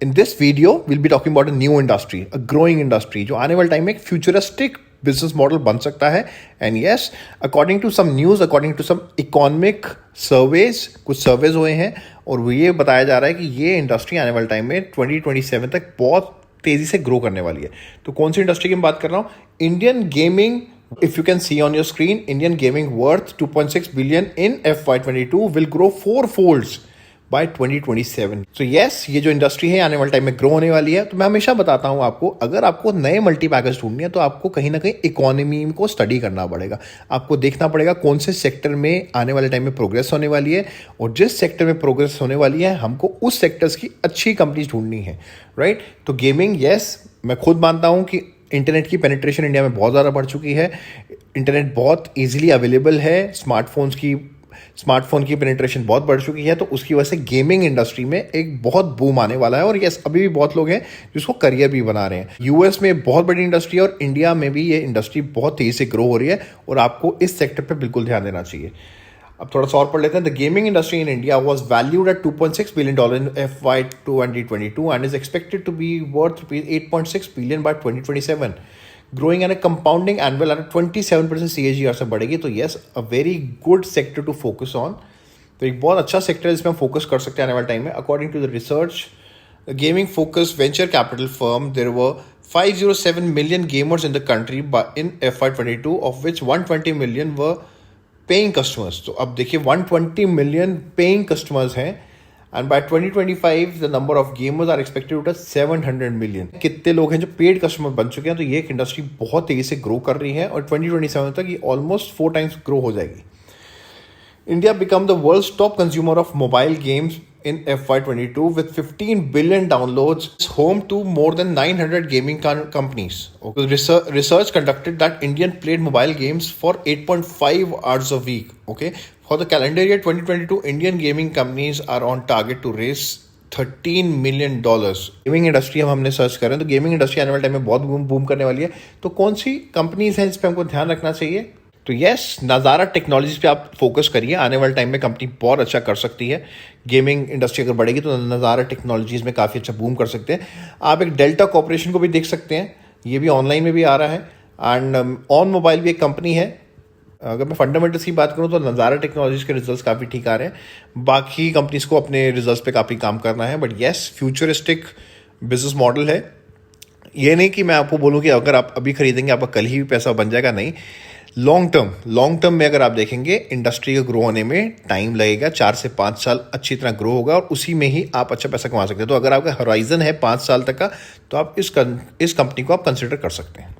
In this video will be talking about a new industry, a growing industry, जो आने वाले time में एक फ्यूचरिस्टिक बिजनेस मॉडल बन सकता है. And yes, according to some news, according to some economic surveys, कुछ surveys हुए हैं और वो ये बताया जा रहा है कि ये इंडस्ट्री आने वाले टाइम में 2027 तक बहुत तेज़ी से ग्रो करने वाली है. तो कौन सी इंडस्ट्री की मैं बात कर रहा हूँ? Indian gaming. If you can see on your screen, Indian gaming worth 2.6 billion in FY22 will grow fourfolds by 2027. So yes, ये जो इंडस्ट्री है आने वाले टाइम में ग्रो होने वाली है. तो मैं हमेशा बताता हूँ आपको, अगर आपको नए मल्टी पैकेज ढूंढनी है तो आपको कहीं ना कहीं इकोनॉमी को स्टडी करना पड़ेगा. आपको देखना पड़ेगा कौन से सेक्टर में आने वाले टाइम में प्रोग्रेस होने वाली है, और जिस सेक्टर में प्रोग्रेस होने वाली है हमको उस सेक्टर्स की अच्छी कंपनीज ढूंढनी है. राइट. तो गेमिंग, यस, मैं खुद मानता हूँ कि इंटरनेट की पेनिट्रेशन इंडिया में बहुत ज़्यादा बढ़ चुकी है. इंटरनेट बहुत इजीली अवेलेबल है. स्मार्टफोन की पेनिट्रेशन बहुत बढ़ चुकी है. तो उसकी वजह से गेमिंग इंडस्ट्री में एक बहुत बूम आने वाला है. और यस, अभी भी बहुत लोग हैं जिसको करियर भी बना रहे हैं. यूएस में बहुत बड़ी इंडस्ट्री है और इंडिया में भी ये इंडस्ट्री बहुत तेज़ी से ग्रो हो रही है और आपको इस सेक्टर पर बिल्कुल ध्यान देना चाहिए. अब थोड़ा सा और पढ़ लेते हैं. The gaming industry in India was valued at $2.6 billion in FY 2022 and is expected to be worth $8.6 billion by 2027, growing at a compounding annual at 27% CAGR से बढ़ेगी. तो yes, a very good sector to focus on. तो एक बहुत अच्छा sector है जिसमें हम फोकस कर सकते हैं आने वाले टाइम में. According to the research, gaming focus venture capital firm, there were 507 million gamers in the country in FY 22, of which 120 million were paying customers. तो अब देखिए 120 मिलियन पेइंग कस्टमर्स हैं. And by 2025 the number of gamers are expected to 700 million. कितने लोग हैं जो paid customer बन चुके हैं. तो ये एक इंडस्ट्री बहुत तेजी से ग्रो कर रही है और 2027 तक ये ऑलमोस्ट 4 times ग्रो हो जाएगी. India became the world's top consumer of mobile games in FY22 with 15 billion downloads. It's home to more than 900 gaming companies. Okay. Research conducted that Indian played mobile games for 8.5 hours a week. Okay. For the calendar year 2022, Indian gaming companies are on target to raise $13 million. Gaming industry हमने search करें तो gaming industry आने वाले time में बहुत boom करने वाली है. तो कौन सी कंपनीज हैं जिस पे हमको ध्यान रखना चाहिए? तो यस, नज़ारा टेक्नोलॉजीज पे आप फोकस करिए. आने वाले टाइम में कंपनी बहुत अच्छा कर सकती है. गेमिंग इंडस्ट्री अगर बढ़ेगी तो नज़ारा टेक्नोलॉजीज में काफ़ी अच्छा बूम कर सकते हैं. आप एक डेल्टा कॉर्पोरेशन को भी देख सकते हैं, ये भी ऑनलाइन में भी आ रहा है. एंड ऑन मोबाइल भी एक कंपनी है. अगर मैं फंडामेंटल्स की बात करूं तो नज़ारा टेक्नोलॉजीज के रिजल्ट्स काफ़ी ठीक आ रहे हैं. बाकी कंपनीज को अपने रिजल्ट्स पे काफ़ी काम करना है. But yes, futuristic business model है. ये नहीं कि मैं आपको बोलूँ कि अगर आप अभी खरीदेंगे आपका कल ही पैसा बन जाएगा. नहीं, लॉन्ग टर्म में अगर आप देखेंगे इंडस्ट्री के ग्रो होने में टाइम लगेगा. 4 से 5 साल अच्छी तरह ग्रो होगा और उसी में ही आप अच्छा पैसा कमा सकते हैं. तो अगर आपका होराइजन है 5 साल तक का, तो आप इस कंपनी को आप कंसिडर कर सकते हैं.